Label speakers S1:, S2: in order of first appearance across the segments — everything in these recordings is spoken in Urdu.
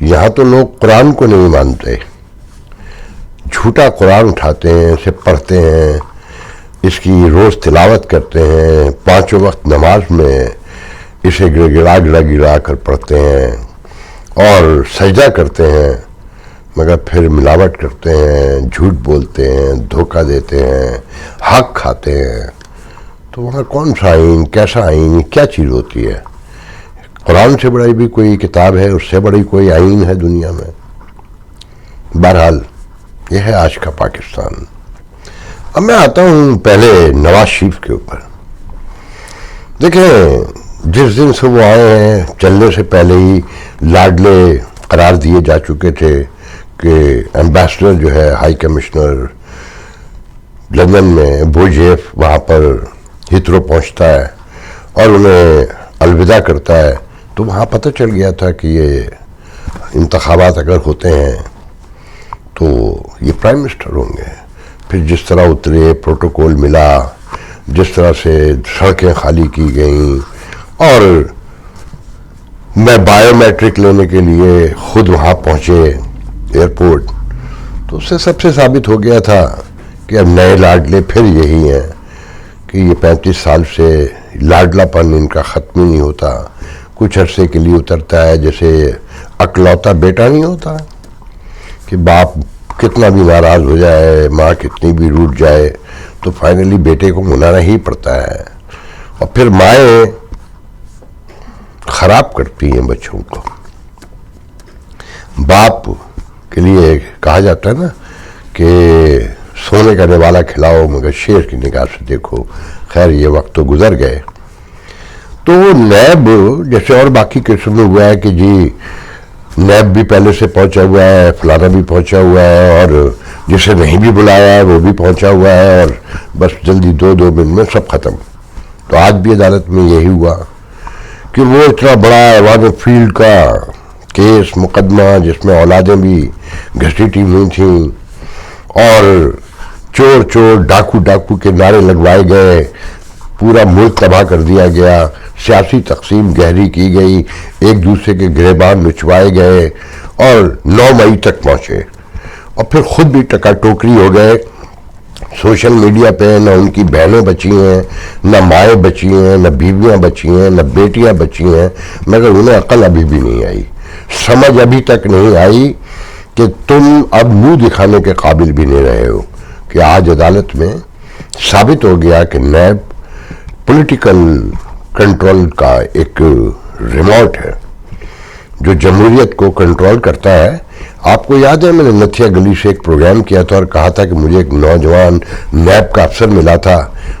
S1: یہاں تو لوگ قرآن کو نہیں مانتے، جھوٹا قرآن اٹھاتے ہیں، اسے پڑھتے ہیں، اس کی روز تلاوت کرتے ہیں، 5 وقت نماز میں اسے گڑا کر پڑھتے ہیں اور سجدہ کرتے ہیں، مگر پھر ملاوٹ کرتے ہیں، جھوٹ بولتے ہیں، دھوکہ دیتے ہیں، حق کھاتے ہیں. تو وہاں کون سا آئین، کیسا آئین، کیا چیز ہوتی ہے؟ قرآن سے بڑی بھی کوئی کتاب ہے، اس سے بڑی کوئی آئین ہے دنیا میں؟ بہرحال یہ ہے آج کا پاکستان. اب میں آتا ہوں پہلے نواز شریف کے اوپر. دیکھیں، جس دن سے وہ آئے ہیں چلنے سے پہلے ہی لاڈلے قرار دیے جا چکے تھے کہ ایمبیسڈر جو ہے، ہائی کمشنر لندن میں بوجیف، وہاں پر ہترو پہنچتا ہے اور انہیں الوداع کرتا ہے. تو وہاں پتہ چل گیا تھا کہ یہ انتخابات اگر ہوتے ہیں تو یہ پرائم منسٹر ہوں گے. پھر جس طرح اترے، پروٹوکول ملا، جس طرح سے سڑکیں خالی کی گئیں، اور میں بائیو میٹرک لینے کے لیے خود وہاں پہنچے ایئرپورٹ، تو اس سے سب سے ثابت ہو گیا تھا کہ اب نئے لاڈلے پھر یہی ہیں کہ یہ 35 سال سے لاڈلا پن ان کا ختم نہیں ہوتا. کچھ عرصے کے لیے اترتا ہے، جیسے اکلوتا بیٹا نہیں ہوتا کہ باپ کتنا بھی ناراض ہو جائے، ماں کتنی بھی روٹ جائے، تو فائنلی بیٹے کو منانا ہی پڑتا ہے. اور پھر مائیں خراب کرتی ہیں بچوں کو. باپ کے لیے کہا جاتا ہے نا کہ سونے کا نوالا کھلاؤ مگر شیر کی نگاہ سے دیکھو. خیر یہ وقت تو گزر گئے. تو نیب جیسے اور باقی قسم میں ہوا ہے کہ جی نیب بھی پہلے سے پہنچا ہوا ہے، فلانا بھی پہنچا ہوا ہے، اور جسے نہیں بھی بلایا ہے وہ بھی پہنچا ہوا ہے، اور بس جلدی 2 منٹ میں سب ختم. تو آج بھی عدالت میں یہی ہوا کہ وہ اتنا بڑا ایوان فیلڈ کا کیس مقدمہ جس میں اولادیں بھی گھسیٹی ہوئی تھیں، اور چور ڈاکو کے نعرے لگوائے گئے، پورا ملک تباہ کر دیا گیا، سیاسی تقسیم گہری کی گئی، ایک دوسرے کے گریبان نچوائے گئے، اور 9 مئی تک پہنچے. اور پھر خود بھی ٹکا ٹوکری ہو گئے. سوشل میڈیا پہ نہ ان کی بہنیں بچی ہیں، نہ مائیں بچی ہیں، نہ بیویاں بچی ہیں، نہ بیٹیاں بچی ہیں، مگر انہیں عقل ابھی بھی نہیں آئی، سمجھ ابھی تک نہیں آئی کہ تم اب منہ دکھانے کے قابل بھی نہیں رہے ہو. کہ آج عدالت میں ثابت ہو گیا کہ نیب پولیٹیکل کنٹرول کا ایک ریموٹ ہے جو جمہوریت کو کنٹرول کرتا ہے. آپ کو یاد ہے میں نے نتھیا گلی سے ایک پروگرام کیا تھا اور کہا تھا کہ مجھے ایک نوجوان نیب کا افسر ملا تھا،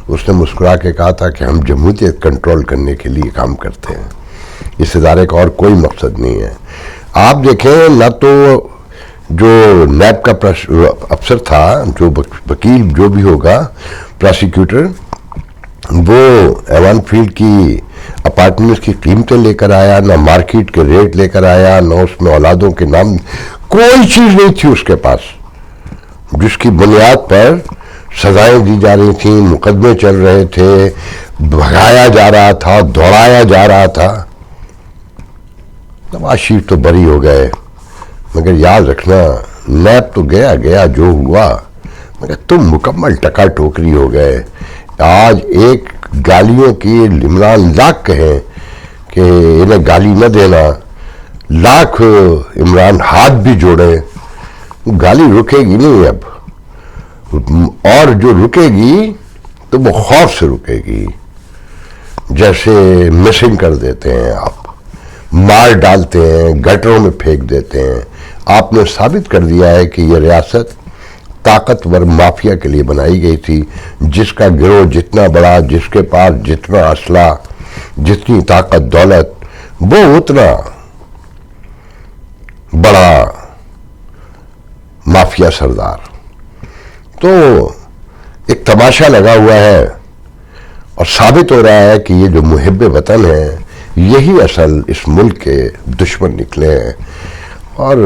S1: اس نے مسکرا کے کہا تھا کہ ہم جمہوریت کنٹرول کرنے کے لیے کام کرتے ہیں، اس ادارے کا اور کوئی مقصد نہیں ہے. آپ دیکھیں، نہ تو جو نیب کا افسر تھا، جو وکیل جو بھی ہوگا، پراسیکیوٹر، وہ ایوان فیلڈ کی اپارٹمنٹس کی قیمتیں لے کر آیا، نہ مارکیٹ کے ریٹ لے کر آیا، نہ اس میں اولادوں کے نام، کوئی چیز نہیں تھی اس کے پاس جس کی بنیاد پر سزائیں دی جا رہی تھیں، مقدمے چل رہے تھے، بھگایا جا رہا تھا، دوڑایا جا رہا تھا. نواز شریف تو بری ہو گئے، مگر یاد رکھنا نیب تو گیا جو ہوا، مگر تم مکمل ٹکا ٹوکری ہو گئے. آج ایک گالیوں کی عمران لاکھ کہیں کہ انہیں گالی نہ دینا، لاکھ عمران ہاتھ بھی جوڑے، گالی رکے گی نہیں اب، اور جو رکے گی تو وہ خوف سے رکے گی. جیسے مسنگ کر دیتے ہیں، آپ مار ڈالتے ہیں، گٹروں میں پھینک دیتے ہیں. آپ نے ثابت کر دیا ہے کہ یہ ریاست طاقتور مافیا کے لیے بنائی گئی تھی، جس کا گروہ جتنا بڑا، جس کے پاس جتنا اسلحہ، جتنی طاقت دولت، وہ اتنا بڑا مافیا سردار. تو ایک تماشا لگا ہوا ہے اور ثابت ہو رہا ہے کہ یہ جو محب وطن ہیں یہی اصل اس ملک کے دشمن نکلے ہیں. اور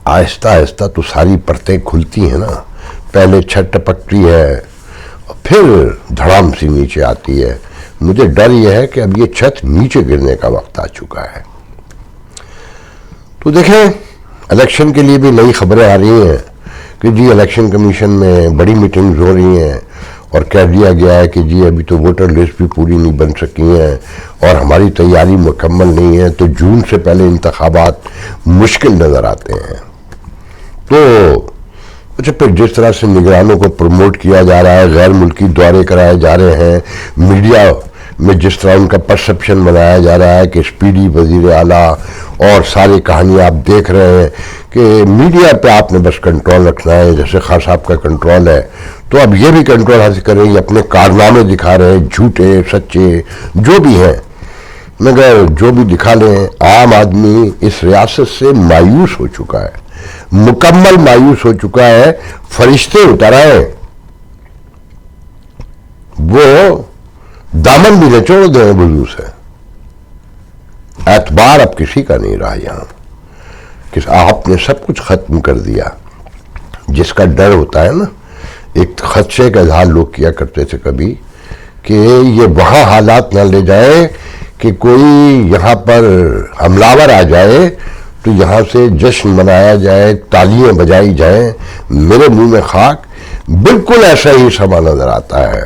S1: آہستہ آہستہ تو ساری پرتیں کھلتی ہیں نا. پہلے چھت ٹپکتی ہے اور پھر دھڑام سی نیچے آتی ہے. مجھے ڈر یہ ہے کہ اب یہ چھت نیچے گرنے کا وقت آ چکا ہے. تو تو دیکھیں الیکشن کے لیے بھی نئی خبریں آ رہی ہیں کہ جی الیکشن کمیشن میں بڑی میٹنگز ہو رہی ہیں اور کہہ دیا گیا ہے کہ جی ابھی تو ووٹر لسٹ بھی پوری نہیں بن سکی ہیں اور ہماری تیاری مکمل نہیں ہے، تو جون سے پہلے انتخابات مشکل نظر آتے ہیں۔ تو اچھا، پھر جس طرح سے نگرانوں کو پروموٹ کیا جا رہا ہے، غیر ملکی دورے کرائے جا رہے ہیں، میڈیا میں جس طرح ان کا پرسپشن بنایا جا رہا ہے کہ اسپیڈی وزیر اعلیٰ اور ساری کہانی آپ دیکھ رہے ہیں کہ میڈیا پہ آپ نے بس کنٹرول رکھنا ہے، جیسے خان صاحب کا کنٹرول ہے تو اب یہ بھی کنٹرول حاصل کریں، یہ اپنے کارنامے دکھا رہے ہیں، جھوٹے سچے جو بھی ہیں، مگر جو بھی دکھا لیں، عام آدمی اس ریاست سے مایوس ہو چکا ہے، مکمل مایوس ہو چکا ہے۔ فرشتے اتر آئے، وہ دامن بھی نچوڑ دیں وضو سے، اعتبار اب کسی کا نہیں رہا یہاں، کہ آپ نے سب کچھ ختم کر دیا۔ جس کا ڈر ہوتا ہے نا، ایک خدشے کا اظہار لوگ کیا کرتے تھے کبھی کہ یہ وہاں حالات نہ لے جائے کہ کوئی یہاں پر حملہ آ جائے تو یہاں سے جشن منایا جائے، تالیاں بجائی جائیں۔ میرے منہ میں خاک، بالکل ایسا ہی سما نظر آتا ہے،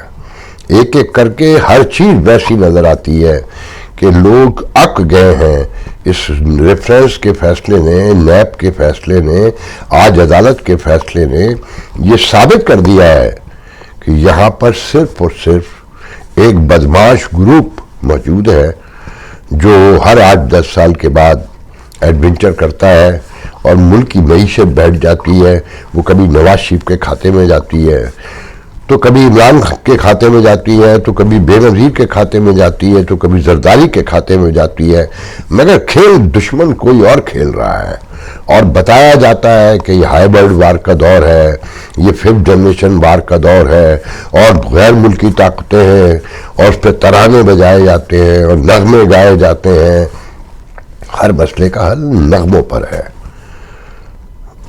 S1: ایک ایک کر کے ہر چیز ویسی نظر آتی ہے کہ لوگ اک گئے ہیں۔ اس ریفرنس کے فیصلے نے، نیب کے فیصلے نے، آج عدالت کے فیصلے نے یہ ثابت کر دیا ہے کہ یہاں پر صرف اور صرف ایک بدمعاش گروپ موجود ہے جو ہر 8-10 سال کے بعد ایڈونچر کرتا ہے اور ملک کی معیشت بیٹھ جاتی ہے۔ وہ کبھی نواز شریف کے کھاتے میں جاتی ہے، تو کبھی عمران کے کھاتے میں جاتی ہے، تو کبھی بے نظیر کے کھاتے میں جاتی ہے، تو کبھی زرداری کے کھاتے میں جاتی ہے، مگر کھیل دشمن کوئی اور کھیل رہا ہے۔ اور بتایا جاتا ہے کہ یہ ہائیبرڈ وار کا دور ہے، یہ 5th جنریشن وار کا دور ہے، اور غیر ملکی طاقتیں ہیں، اور اس پہ ترانے بجائے جاتے ہیں اور نغمے گائے جاتے ہیں۔ ہر مسئلے کا حل نغموں پر ہے۔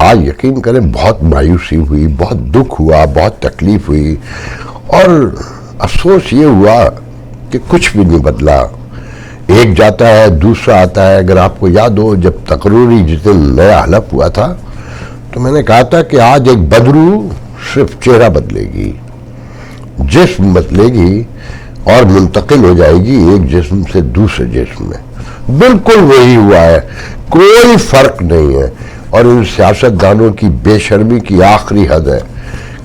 S1: آج یقین کریں بہت مایوسی ہوئی، بہت دکھ ہوا، بہت تکلیف ہوئی، اور افسوس یہ ہوا کہ کچھ بھی نہیں بدلا۔ ایک جاتا ہے، دوسرا آتا ہے۔ اگر آپ کو یاد ہو، جب تقرری جس دن نیا حلف ہوا تھا تو میں نے کہا تھا کہ آج ایک بدرو صرف چہرہ بدلے گی، جسم بدلے گی اور منتقل ہو جائے گی ایک جسم سے دوسرے جسم میں۔ بالکل وہی ہوا ہے، کوئی فرق نہیں ہے۔ اور ان سیاستدانوں کی بے شرمی کی آخری حد ہے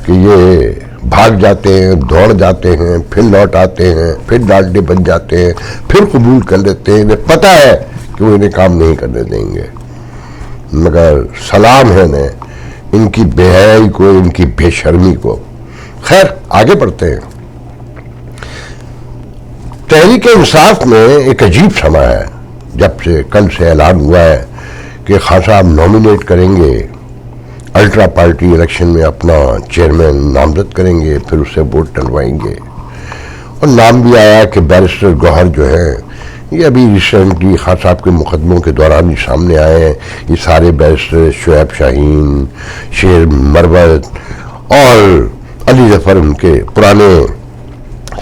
S1: کہ یہ بھاگ جاتے ہیں، دوڑ جاتے ہیں، پھر لوٹ آتے ہیں، پھر ڈالٹے بن جاتے ہیں، پھر قبول کر لیتے ہیں۔ انہیں پتہ ہے کہ وہ انہیں کام نہیں کرنے دیں گے، مگر سلام ہے انہیں، ان کی بے حیائی کو، ان کی بے شرمی کو۔ خیر، آگے بڑھتے ہیں۔ تحریک انصاف میں ایک عجیب سما ہے، جب سے کل سے اعلان ہوا ہے کہ خان صاحب نومینیٹ کریں گے، الٹرا پارٹی الیکشن میں اپنا چیئرمین نامزد کریں گے، پھر اسے ووٹ ڈلوائیں گے، اور نام بھی آیا کہ بیرسٹر گوہر جو ہے، یہ ابھی ریسنٹلی خان صاحب کے مقدموں کے دوران ہی سامنے آئے ہیں۔ یہ سارے بیرسٹر شعیب شاہین، شیر مروت اور علی ظفر ان کے پرانے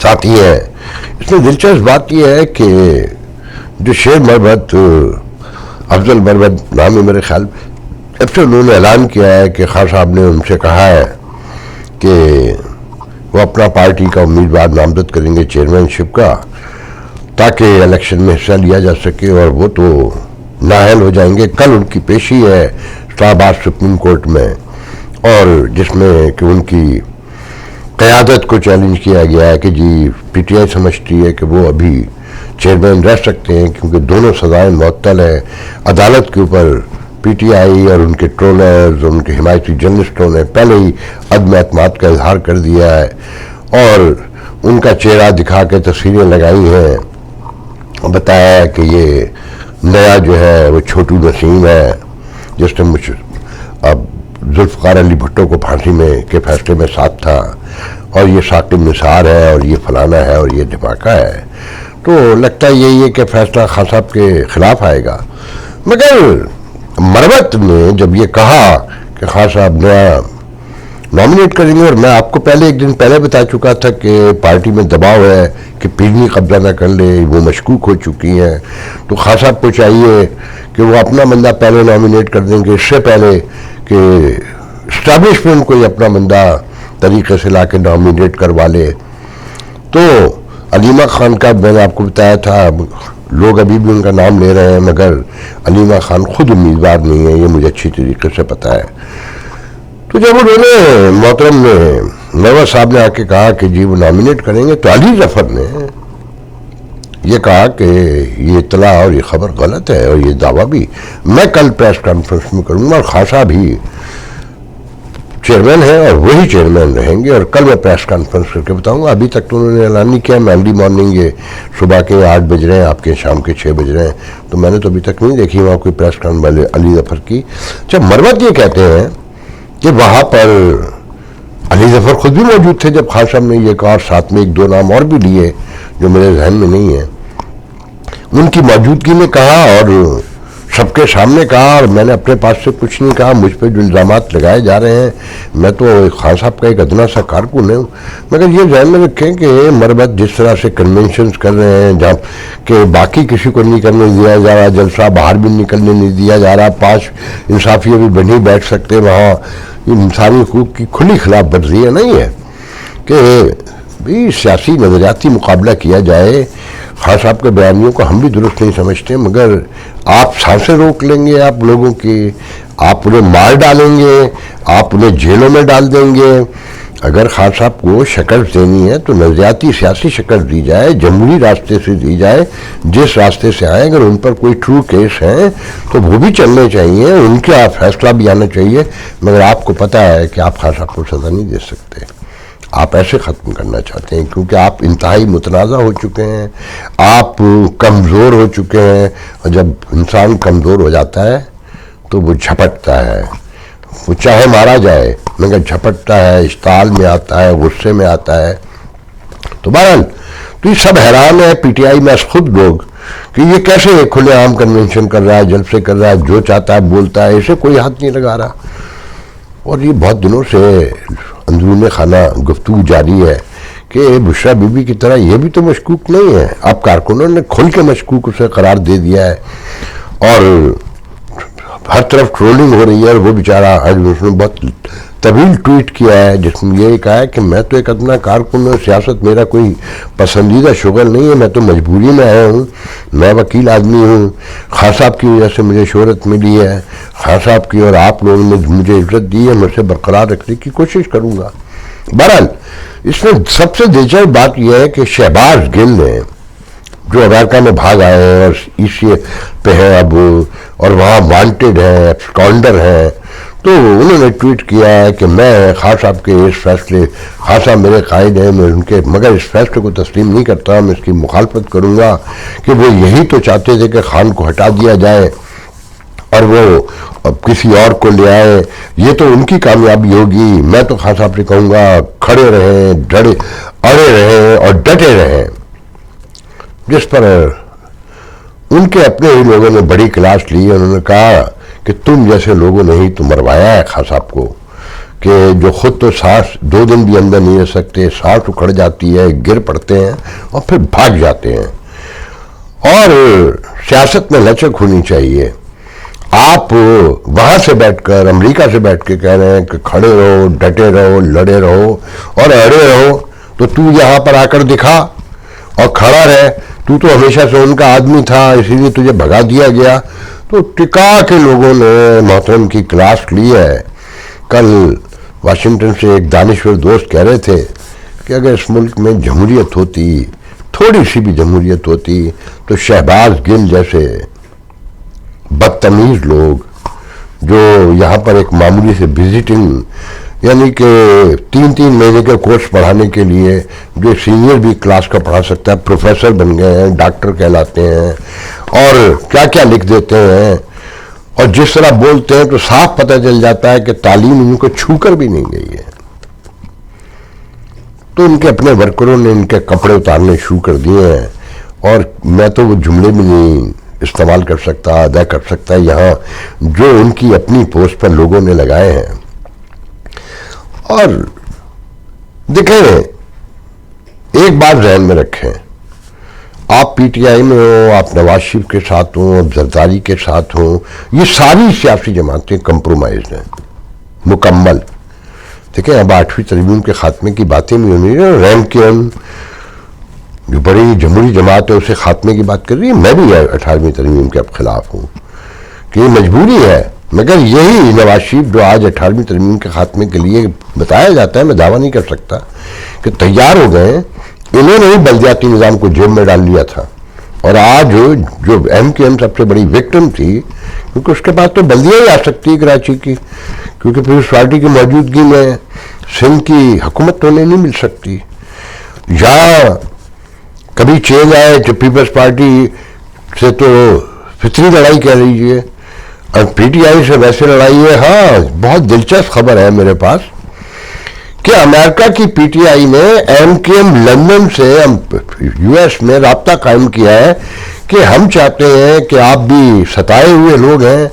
S1: ساتھی ہیں۔ اس میں دلچسپ بات یہ ہے کہ جو شیر مروت، افضل مروت نام ہے میرے خیال میں، اب سے انہوں نے اعلان کیا ہے کہ خان صاحب نے ان سے کہا ہے کہ وہ اپنا پارٹی کا امیدوار نامزد کریں گے چیئرمین شپ کا، تاکہ الیکشن میں حصہ لیا جا سکے، اور وہ تو نااہل ہو جائیں گے۔ کل ان کی پیشی ہے اسلام آباد سپریم کورٹ میں، اور جس میں کہ ان کی قیادت کو چیلنج کیا گیا ہے کہ جی پی ٹی آئی سمجھتی ہے کہ وہ ابھی چیئرمین رہ سکتے ہیں، کیونکہ دونوں سزائیں معطل ہیں۔ عدالت کے اوپر پی ٹی آئی اور ان کے ٹرولرز، ان کے حمایتی جرنلسٹوں نے پہلے ہی عدم اعتماد کا اظہار کر دیا ہے، اور ان کا چہرہ دکھا کے تصویریں لگائی ہیں، بتایا ہے کہ یہ نیا جو ہے وہ چھوٹو نسیم ہے جس نے اب ذوالفقار علی بھٹو کو پھانسی میں کے فیصلے میں ساتھ تھا، اور یہ ثاقب نثار ہے، اور یہ فلانا ہے، اور یہ دھماکہ ہے۔ تو لگتا ہے یہی ہے کہ فیصلہ خان صاحب کے خلاف آئے گا۔ مگر مروت نے جب یہ کہا کہ خان صاحب نیا نامینیٹ کریں گے. اور میں آپ کو پہلے ایک دن پہلے بتا چکا تھا کہ پارٹی میں دباؤ ہے کہ پیڑھی قبضہ نہ کر لے, وہ مشکوک ہو چکی ہیں, تو خان صاحب کو چاہیے کہ وہ اپنا بندہ پہلے نامینیٹ کر دیں گے, اس سے پہلے کہ اسٹیبلشمنٹ کوئی اپنا بندہ طریقے سے لا کے نامینیٹ کروا لے. تو علیمہ خان کا میں نے آپ کو بتایا تھا, لوگ ابھی بھی ان کا نام لے رہے ہیں, مگر علیمہ خان خود امیدوار نہیں ہے, یہ مجھے اچھی طریقے سے پتہ ہے. تو جب انہوں نے محترم نے نواز صاحب نے آ کے کہا کہ جی وہ نامینیٹ کریں گے, تو علی ظفر نے یہ کہا کہ یہ اطلاع اور یہ خبر غلط ہے, اور یہ دعویٰ بھی میں کل پریس کانفرنس میں کروں گا, اور خان صاحب ہی چیئرمین ہیں اور وہی چیئرمین رہیں گے, اور کل میں پریس کانفرنس کر کے بتاؤں گا. ابھی تک تو انہوں نے اعلان نہیں کیا. مینڈی مارننگ یہ صبح کے 8 بج رہے ہیں, آپ کے شام کے 6 بج رہے ہیں, تو میں نے تو ابھی تک نہیں دیکھی وہاں کوئی پریس کانفرنس علی ظفر کی. اچھا, مروت یہ کہتے ہیں کہ وہاں پر علی ظفر خود بھی موجود تھے جب خان صاحب نے یہ کہا, اور ساتھ میں 1-2 نام اور بھی لیے جو میرے ذہن میں نہیں ہیں, ان کی موجودگی میں کہا اور سب کے سامنے کہا, اور میں نے اپنے پاس سے کچھ نہیں کہا. مجھ پہ جو الزامات لگائے جا رہے ہیں, میں تو خان صاحب کا ایک ادنا سا کارکن ہوں, مگر یہ ذہن میں رکھیں کہ مربت جس طرح سے کنونشنز کر رہے ہیں جہاں کہ باقی کسی کو نہیں کرنے دیا جا رہا, جلسہ باہر بھی نکلنے نہیں دیا جا رہا, 5 انصافی بھی بن ہی بیٹھ سکتے وہاں, یہ انسانی حقوق کی کھلی خلاف ورزی ہے. نہیں ہے کہ بھی سیاسی نظریاتی مقابلہ کیا جائے. خان صاحب کے بیانیوں کو ہم بھی درست نہیں سمجھتے, مگر آپ سانسیں روک لیں گے آپ لوگوں کی, آپ انہیں مار ڈالیں گے, آپ انہیں جیلوں میں ڈال دیں گے. اگر خان صاحب کو شکل دینی ہے تو نظریاتی سیاسی شکل دی جائے, جمہوری راستے سے دی جائے, جس راستے سے آئیں. اگر ان پر کوئی ٹرو کیس ہیں تو وہ بھی چلنے چاہیے, ان کا فیصلہ بھی آنا چاہیے. مگر آپ کو پتہ ہے کہ آپ خان صاحب کو سزا نہیں دے سکتے, آپ ایسے ختم کرنا چاہتے ہیں کیونکہ آپ انتہائی متنازع ہو چکے ہیں, آپ کمزور ہو چکے ہیں. اور جب انسان کمزور ہو جاتا ہے تو وہ جھپٹتا ہے, وہ چاہے مارا جائے مگر جھپٹتا ہے, اشتعال میں آتا ہے, غصے میں آتا ہے. تو بہرحال تو یہ سب حیران ہے پی ٹی آئی میں خود لوگ کہ یہ کیسے کھلے عام کنونشن کر رہا ہے, جلسے کر رہا ہے, جو چاہتا ہے بولتا ہے, اسے کوئی ہاتھ نہیں لگا رہا. اور یہ بہت دنوں سے اندرون خانہ گفتگو جاری ہے کہ بشرا بی بی کی طرح یہ بھی تو مشکوک نہیں ہے. اب کارکنوں نے کھل کے مشکوک اسے قرار دے دیا ہے, اور ہر طرف ٹرولنگ ہو رہی ہے. اور وہ بیچارہ آج اس نے بہت طویل ٹویٹ کیا ہے جس میں یہ کہا ہے کہ میں تو ایک ادنا کارکن ہوں, سیاست میرا کوئی پسندیدہ شغل نہیں ہے, میں تو مجبوری میں آیا ہوں, میں وکیل آدمی ہوں, خان صاحب کی وجہ سے مجھے شہرت ملی ہے, خان صاحب کی اور آپ لوگوں نے مجھے عزت دی ہے, میں اسے برقرار رکھنے کی کوشش کروں گا. بہرحال اس میں سب سے دلچسپ بات یہ ہے کہ شہباز گل نے جو امریکہ میں بھاگ آئے ہیں اور اسی پہ ہیں اب, اور وہاں وانٹڈ ہیں, ایبسکانڈر ہیں, تو انہوں نے ٹویٹ کیا ہے کہ میں خان صاحب کے اس فیصلے, خان صاحب میرے قائد ہیں, میں ان کے مگر اس فیصلے کو تسلیم نہیں کرتا, میں اس کی مخالفت کروں گا کہ وہ یہی تو چاہتے تھے کہ خان کو ہٹا دیا جائے اور وہ اب کسی اور کو لے آئے, یہ تو ان کی کامیابی ہوگی. میں تو خان صاحب سے کہوں گا کھڑے رہیں, اڑے رہیں اور ڈٹے رہیں. جس پر ان کے اپنے ہی لوگوں نے بڑی کلاس لی, انہوں نے کہا کہ تم جیسے لوگوں نے ہی تو مروایا ہے خان صاحب کو, کہ جو خود تو سانس 2 دن بھی اندر نہیں رہ سکتے, سانس اکھڑ جاتی ہے, گر پڑتے ہیں اور پھر بھاگ جاتے ہیں. اور سیاست میں لچک ہونی چاہیے. آپ وہاں سے بیٹھ کر امریکہ سے بیٹھ کے کہہ رہے ہیں کہ کھڑے رہو, ڈٹے رہو, لڑے رہو اور اڑے رہو, تو یہاں پر آ کر دکھا اور کھڑا رہے. تو ہمیشہ سے ان کا آدمی تھا, اسی لیے تجھے بھگا دیا گیا. تو ٹکا کے لوگوں نے محترم کی کلاس لی ہے. کل واشنگٹن سے ایک دانشور دوست کہہ رہے تھے کہ اگر اس ملک میں جمہوریت ہوتی, تھوڑی سی بھی جمہوریت ہوتی, تو شہباز گل جیسے بدتمیز لوگ جو یہاں پر ایک معمولی سے وزٹنگ, یعنی کہ 3 مہینے کے کورس پڑھانے کے لیے, جو سینئر بھی کلاس کا پڑھا سکتا ہے, پروفیسر بن گئے ہیں, ڈاکٹر کہلاتے ہیں, اور کیا کیا لکھ دیتے ہیں, اور جس طرح بولتے ہیں تو صاف پتہ چل جاتا ہے کہ تعلیم ان کو چھو کر بھی نہیں گئی ہے. تو ان کے اپنے ورکروں نے ان کے کپڑے اتارنے شروع کر دیے ہیں, اور میں تو وہ جملے بھی نہیں استعمال کر سکتا, ادا کر سکتا یہاں, جو ان کی اپنی پوسٹ پر لوگوں نے لگائے ہیں. اور دیکھیں ایک بات ذہن میں رکھیں، آپ پی ٹی آئی میں ہوں، آپ نواز شریف کے ساتھ ہوں، آپ زرداری کے ساتھ ہوں، یہ ساری سیاسی جماعتیں کمپرومائزڈ ہیں مکمل. دیکھیں اب 8ویں ترمیم کے خاتمے کی باتیں بھی ہونی ہیں. ریم کیئن جو بڑی جمہوری جماعت ہے اسے خاتمے کی بات کر رہی ہے. میں بھی 18ویں ترمیم کے اب خلاف ہوں کہ یہ مجبوری ہے، مگر یہی نواز شریف جو آج 18ویں ترمیم کے خاتمے کے لیے بتایا جاتا ہے، میں دعویٰ نہیں کر سکتا کہ تیار ہو گئے. انہوں نے ہی بلدیاتی نظام کو جیب میں ڈال لیا تھا، اور آج جو ایم کیو ایم سب سے بڑی وکٹم تھی، کیونکہ اس کے پاس تو بلدیاں ہی آ سکتی ہے کراچی کی، کیونکہ پیپلز پارٹی کی موجودگی میں سندھ کی حکومت ہونے نہیں مل سکتی. یا کبھی چینج آئے جو پیپلز پارٹی سے تو فطری لڑائی کہہ لیجیے، اور پی ٹی آئی سے ویسے لڑائی ہے. ہاں بہت دلچسپ خبر ہے میرے پاس کہ امریکہ کی پی ٹی آئی نے ایم کیو ایم لندن سے یو ایس میں رابطہ قائم کیا ہے کہ ہم چاہتے ہیں کہ آپ بھی ستائے ہوئے لوگ ہیں،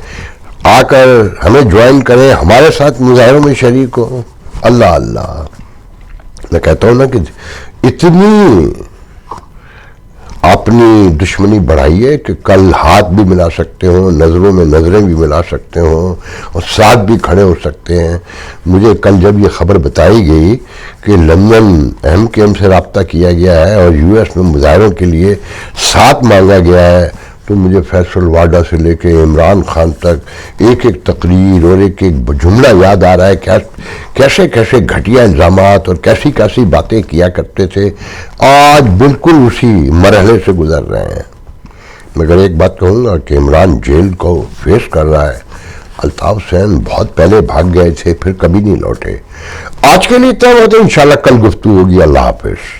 S1: آ کر ہمیں جوائن کریں، ہمارے ساتھ مظاہروں میں شریک ہو. اللہ اللہ، میں کہتا ہوں نا کہ اتنی اپنی دشمنی بڑھائی ہے کہ کل ہاتھ بھی ملا سکتے ہوں، نظروں میں نظریں بھی ملا سکتے ہوں، اور ساتھ بھی کھڑے ہو سکتے ہیں. مجھے کل جب یہ خبر بتائی گئی کہ لندن ایم کیو ایم سے رابطہ کیا گیا ہے اور یو ایس میں مظاہروں کے لیے ساتھ مانگا گیا ہے، تو مجھے فیصل واڈا سے لے کے عمران خان تک ایک ایک تقریر اور ایک ایک جملہ یاد آ رہا ہے، کیسے کیسے گھٹیا الزامات اور کیسی کیسی باتیں کیا کرتے تھے. آج بالکل اسی مرحلے سے گزر رہے ہیں. مگر ایک بات کہوں گا کہ عمران جیل کو فیس کر رہا ہے. الطاف حسین بہت پہلے بھاگ گئے تھے، پھر کبھی نہیں لوٹے. آج کے لیے اتنا بہت ہے، انشاءاللہ کل گفتگو ہوگی. اللہ حافظ.